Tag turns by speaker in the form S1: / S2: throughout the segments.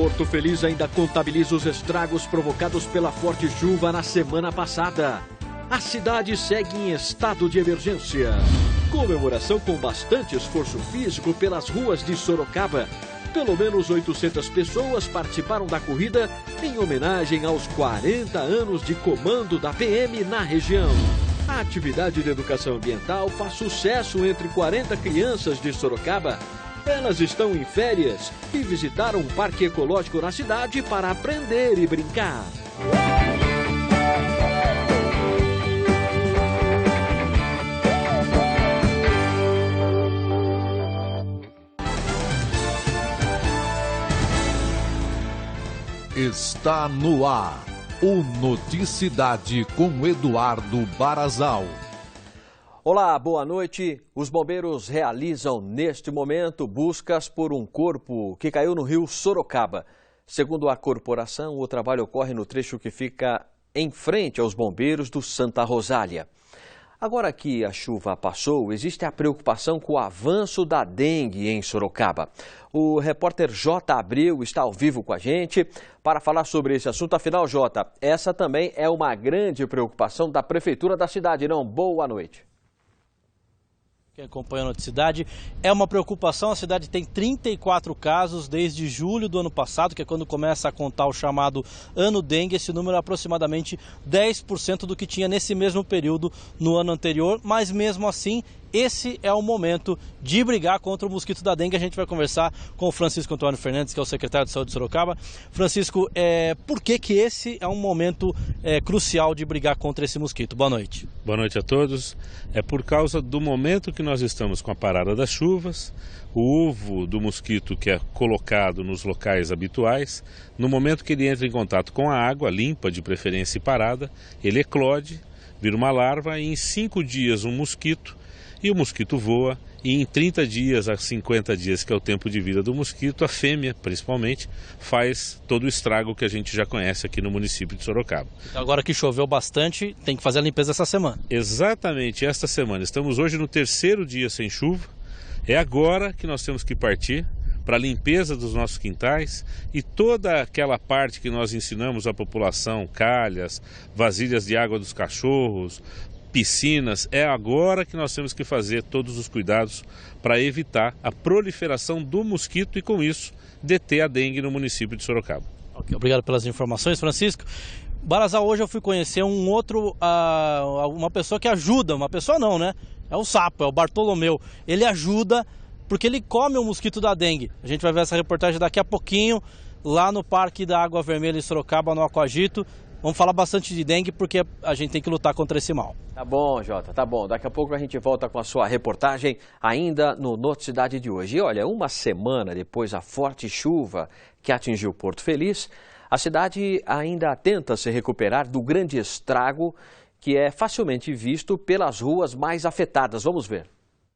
S1: Porto Feliz ainda contabiliza os estragos provocados pela forte chuva na semana passada. A cidade segue em estado de emergência. Comemoração com bastante esforço físico pelas ruas de Sorocaba. Pelo menos 800 pessoas participaram da corrida em homenagem aos 40 anos de comando da PM na região. A atividade de educação ambiental faz sucesso entre 40 crianças de Sorocaba. Elas estão em férias e visitaram um parque ecológico na cidade para aprender e brincar.
S2: Está no ar o Noticidade com Eduardo Barazal.
S3: Olá, boa noite. Os bombeiros realizam neste momento buscas por um corpo que caiu no rio Sorocaba. Segundo a corporação, o trabalho ocorre no trecho que fica em frente aos bombeiros do Santa Rosália. Agora que a chuva passou, existe a preocupação com o avanço da dengue em Sorocaba. O repórter J. Abreu está ao vivo com a gente para falar sobre esse assunto. Afinal, J., essa também é uma grande preocupação da prefeitura da cidade, não? Boa noite.
S4: Quem acompanha a Noticidade, é uma preocupação. A cidade tem 34 casos desde julho do ano passado, que é quando começa a contar o chamado ano dengue. Esse número é aproximadamente 10% do que tinha nesse mesmo período no ano anterior, mas mesmo assim, esse é o momento de brigar contra o mosquito da dengue. A gente vai conversar com o Francisco Antônio Fernandes, que é o secretário de Saúde de Sorocaba. Francisco, por que esse é um momento crucial de brigar contra esse mosquito? Boa noite.
S5: Boa noite a todos. É por causa do momento que nós estamos com a parada das chuvas, o ovo do mosquito que é colocado nos locais habituais, no momento que ele entra em contato com a água, limpa de preferência e parada, ele eclode, vira uma larva e em 5 dias um mosquito, e o mosquito voa, e em 30 dias a 50 dias, que é o tempo de vida do mosquito, a fêmea, principalmente, faz todo o estrago que a gente já conhece aqui no município de Sorocaba.
S4: Agora que choveu bastante, tem que fazer a limpeza essa semana.
S5: Exatamente, esta semana. Estamos hoje no 3º dia sem chuva. É agora que nós temos que partir para a limpeza dos nossos quintais e toda aquela parte que nós ensinamos à população, calhas, vasilhas de água dos cachorros, piscinas, é agora que nós temos que fazer todos os cuidados para evitar a proliferação do mosquito e, com isso, deter a dengue no município de Sorocaba.
S4: Ok, obrigado pelas informações, Francisco. Barazal, hoje eu fui conhecer uma pessoa que ajuda, uma pessoa não, né? É o sapo, é o Bartolomeu. Ele ajuda porque ele come o mosquito da dengue. A gente vai ver essa reportagem daqui a pouquinho, lá no Parque da Água Vermelha em Sorocaba, no Aquagito. Vamos falar bastante de dengue porque a gente tem que lutar contra esse mal.
S3: Tá bom, Jota, tá bom. Daqui a pouco a gente volta com a sua reportagem ainda no Noticidade de hoje. E olha, uma semana depois da forte chuva que atingiu Porto Feliz, a cidade ainda tenta se recuperar do grande estrago que é facilmente visto pelas ruas mais afetadas. Vamos ver.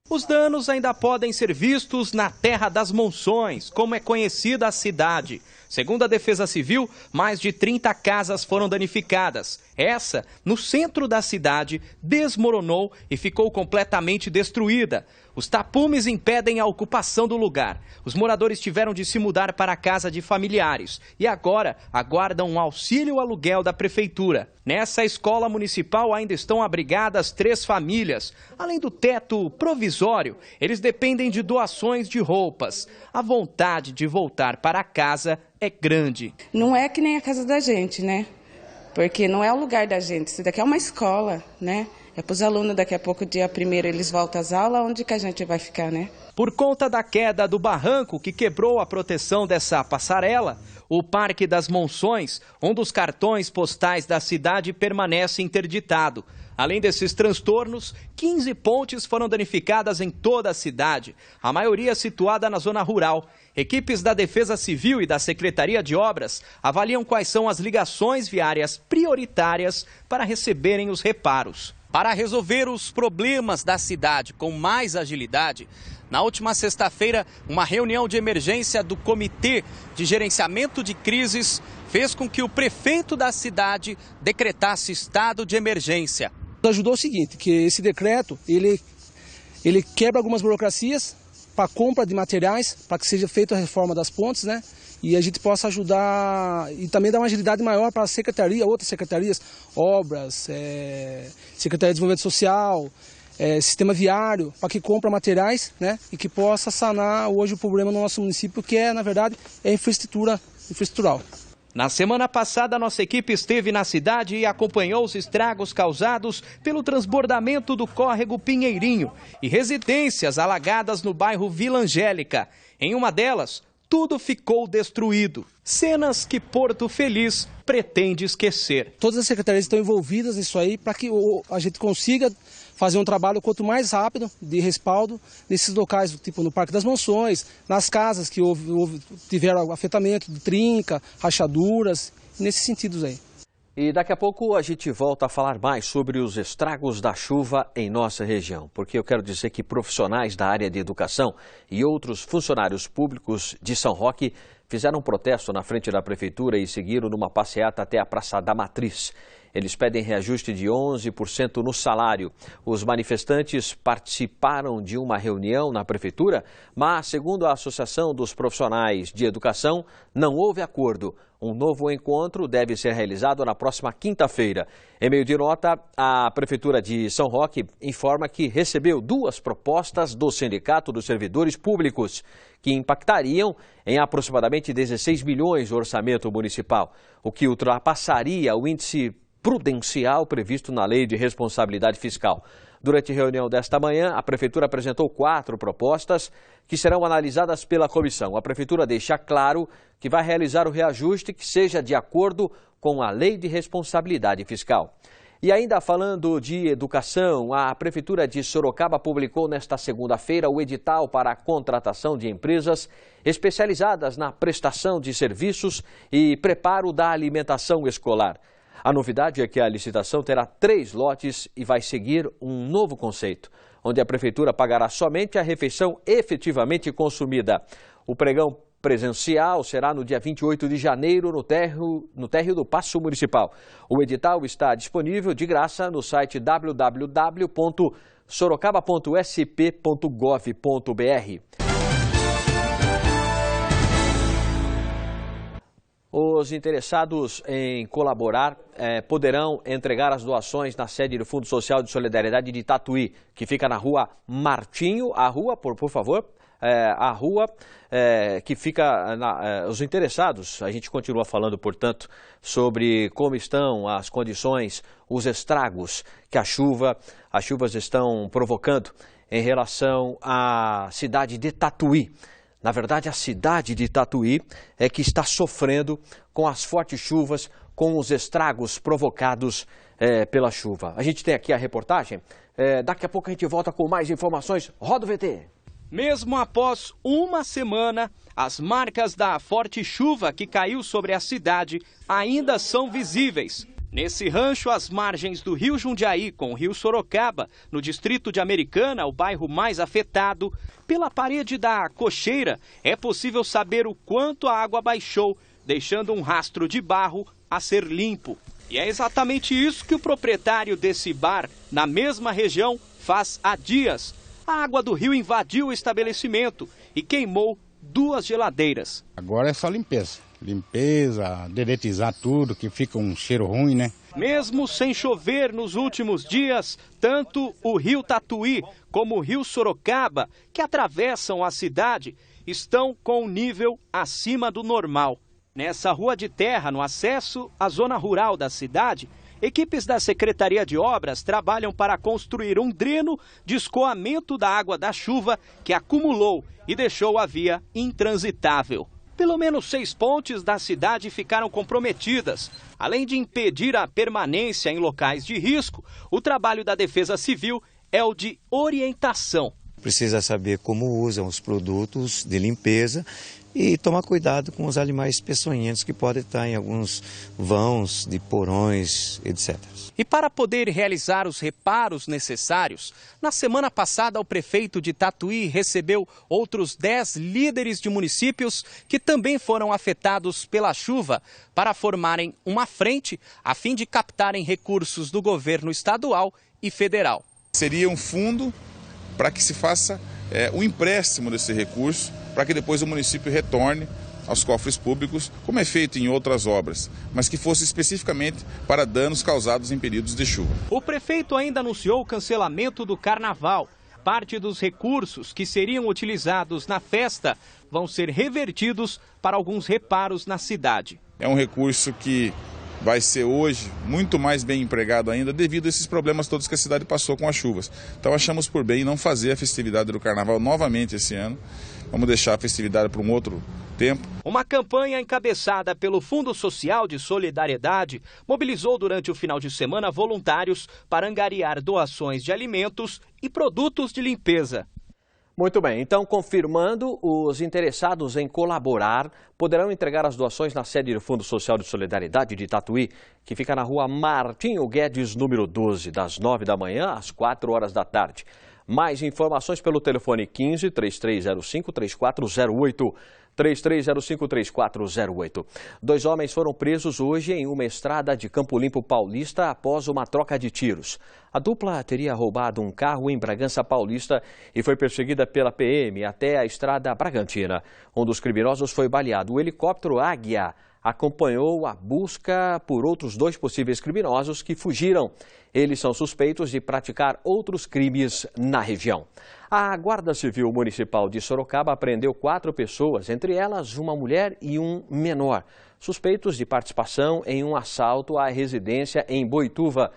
S6: Os danos ainda podem ser vistos na Terra das Monções, como é conhecida a cidade. Segundo a Defesa Civil, mais de 30 casas foram danificadas. Essa, no centro da cidade, desmoronou e ficou completamente destruída. Os tapumes impedem a ocupação do lugar. Os moradores tiveram de se mudar para a casa de familiares e agora aguardam um auxílio aluguel da prefeitura. Nessa escola municipal ainda estão abrigadas 3 famílias. Além do teto provisório, eles dependem de doações de roupas. A vontade de voltar para casa é grande.
S7: Não é que nem a casa da gente, né? Porque não é o lugar da gente. Isso daqui é uma escola, né? É para os alunos, daqui a pouco, dia 1º, eles voltam às aulas, onde que a gente vai ficar, né?
S6: Por conta da queda do barranco que quebrou a proteção dessa passarela, o Parque das Monções, um dos cartões postais da cidade, permanece interditado. Além desses transtornos, 15 pontes foram danificadas em toda a cidade, a maioria situada na zona rural. Equipes da Defesa Civil e da Secretaria de Obras avaliam quais são as ligações viárias prioritárias para receberem os reparos. Para resolver os problemas da cidade com mais agilidade, na última sexta-feira, uma reunião de emergência do Comitê de Gerenciamento de Crises fez com que o prefeito da cidade decretasse estado de emergência.
S8: Ajudou o seguinte, que esse decreto, ele quebra algumas burocracias para compra de materiais, para que seja feita a reforma das pontes, né? e a gente possa ajudar e também dar uma agilidade maior para a secretaria, outras secretarias, obras, Secretaria de Desenvolvimento Social, sistema viário, para que compra materiais, né, e que possa sanar hoje o problema no nosso município, que é, na verdade, infraestrutural.
S6: Na semana passada, a nossa equipe esteve na cidade e acompanhou os estragos causados pelo transbordamento do córrego Pinheirinho e residências alagadas no bairro Vila Angélica. Em uma delas, tudo ficou destruído. Cenas que Porto Feliz pretende esquecer.
S8: Todas as secretarias estão envolvidas nisso aí para que a gente consiga fazer um trabalho quanto mais rápido de respaldo nesses locais, tipo no Parque das Mansões, nas casas que tiveram afetamento de trinca, rachaduras, nesses sentidos aí.
S3: E daqui a pouco a gente volta a falar mais sobre os estragos da chuva em nossa região, porque eu quero dizer que profissionais da área de educação e outros funcionários públicos de São Roque fizeram um protesto na frente da prefeitura e seguiram numa passeata até a Praça da Matriz. Eles pedem reajuste de 11% no salário. Os manifestantes participaram de uma reunião na prefeitura, mas, segundo a Associação dos Profissionais de Educação, não houve acordo. Um novo encontro deve ser realizado na próxima quinta-feira. Em meio de nota, a Prefeitura de São Roque informa que recebeu 2 propostas do Sindicato dos Servidores Públicos, que impactariam em aproximadamente 16 milhões do orçamento municipal, o que ultrapassaria o índice prudencial previsto na Lei de Responsabilidade Fiscal. Durante a reunião desta manhã, a Prefeitura apresentou 4 propostas que serão analisadas pela comissão. A Prefeitura deixa claro que vai realizar o reajuste que seja de acordo com a Lei de Responsabilidade Fiscal. E ainda falando de educação, a Prefeitura de Sorocaba publicou nesta segunda-feira o edital para a contratação de empresas especializadas na prestação de serviços e preparo da alimentação escolar. A novidade é que a licitação terá 3 lotes e vai seguir um novo conceito, onde a Prefeitura pagará somente a refeição efetivamente consumida. O pregão presencial será no dia 28 de janeiro no térreo do Paço Municipal. O edital está disponível de graça no site www.sorocaba.sp.gov.br. Os interessados em colaborar poderão entregar as doações na sede do Fundo Social de Solidariedade de Tatuí, que fica na rua Martinho. A rua, por favor, a rua que fica... os interessados, a gente continua falando, portanto, sobre como estão as condições, os estragos que as chuvas estão provocando em relação à cidade de Tatuí. Na verdade, a cidade de Tatuí é que está sofrendo com as fortes chuvas, com os estragos provocados pela chuva. A gente tem aqui a reportagem. Daqui a pouco a gente volta com mais informações. Roda o VT.
S6: Mesmo após uma semana, as marcas da forte chuva que caiu sobre a cidade ainda são visíveis. Nesse rancho, às margens do rio Jundiaí com o rio Sorocaba, no distrito de Americana, o bairro mais afetado, pela parede da cocheira é possível saber o quanto a água baixou, deixando um rastro de barro a ser limpo. E é exatamente isso que o proprietário desse bar, na mesma região, faz há dias. A água do rio invadiu o estabelecimento e queimou 2 geladeiras.
S9: Agora é só limpeza. Limpeza, dedetizar tudo, que fica um cheiro ruim, né?
S6: Mesmo sem chover nos últimos dias, tanto o rio Tatuí como o rio Sorocaba, que atravessam a cidade, estão com um nível acima do normal. Nessa rua de terra, no acesso à zona rural da cidade, equipes da Secretaria de Obras trabalham para construir um dreno de escoamento da água da chuva que acumulou e deixou a via intransitável. Pelo menos 6 pontes da cidade ficaram comprometidas. Além de impedir a permanência em locais de risco, o trabalho da Defesa Civil é o de orientação.
S10: Precisa saber como usam os produtos de limpeza e tomar cuidado com os animais peçonhentos que podem estar em alguns vãos de porões, etc.
S6: E para poder realizar os reparos necessários, na semana passada o prefeito de Tatuí recebeu outros 10 líderes de municípios que também foram afetados pela chuva para formarem uma frente a fim de captarem recursos do governo estadual e federal.
S11: Seria um fundo para que se faça o empréstimo desse recurso, para que depois o município retorne aos cofres públicos, como é feito em outras obras, mas que fosse especificamente para danos causados em períodos de chuva.
S6: O prefeito ainda anunciou o cancelamento do carnaval. Parte dos recursos que seriam utilizados na festa vão ser revertidos para alguns reparos na cidade.
S11: É um recurso que vai ser hoje muito mais bem empregado ainda devido a esses problemas todos que a cidade passou com as chuvas. Então achamos por bem não fazer a festividade do carnaval novamente esse ano. Vamos deixar a festividade para um outro tempo.
S6: Uma campanha encabeçada pelo Fundo Social de Solidariedade mobilizou durante o final de semana voluntários para angariar doações de alimentos e produtos de limpeza.
S3: Muito bem, então confirmando, os interessados em colaborar poderão entregar as doações na sede do Fundo Social de Solidariedade de Tatuí, que fica na rua Martinho Guedes, número 12, das 9 da manhã às 4 horas da tarde. Mais informações pelo telefone 15 3305 3408. 3305-3408. 2 homens foram presos hoje em uma estrada de Campo Limpo Paulista após uma troca de tiros. A dupla teria roubado um carro em Bragança Paulista e foi perseguida pela PM até a estrada Bragantina. Um dos criminosos foi baleado. O helicóptero Águia acompanhou a busca por outros 2 possíveis criminosos que fugiram. Eles são suspeitos de praticar outros crimes na região. A Guarda Civil Municipal de Sorocaba apreendeu 4 pessoas, entre elas uma mulher e um menor, suspeitos de participação em um assalto à residência em Boituva.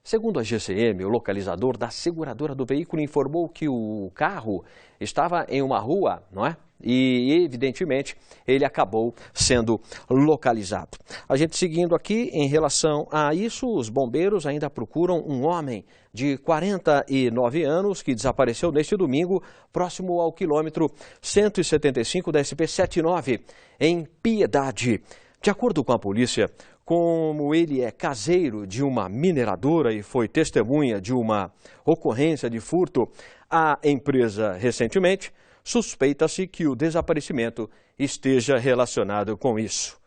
S3: Segundo a GCM, o localizador da seguradora do veículo informou que o carro estava em uma rua, não é? E, evidentemente, ele acabou sendo localizado. A gente seguindo aqui, em relação a isso, os bombeiros ainda procuram um homem de 49 anos que desapareceu neste domingo, próximo ao quilômetro 175 da SP-79, em Piedade. De acordo com a polícia, como ele é caseiro de uma mineradora e foi testemunha de uma ocorrência de furto à empresa recentemente, suspeita-se que o desaparecimento esteja relacionado com isso.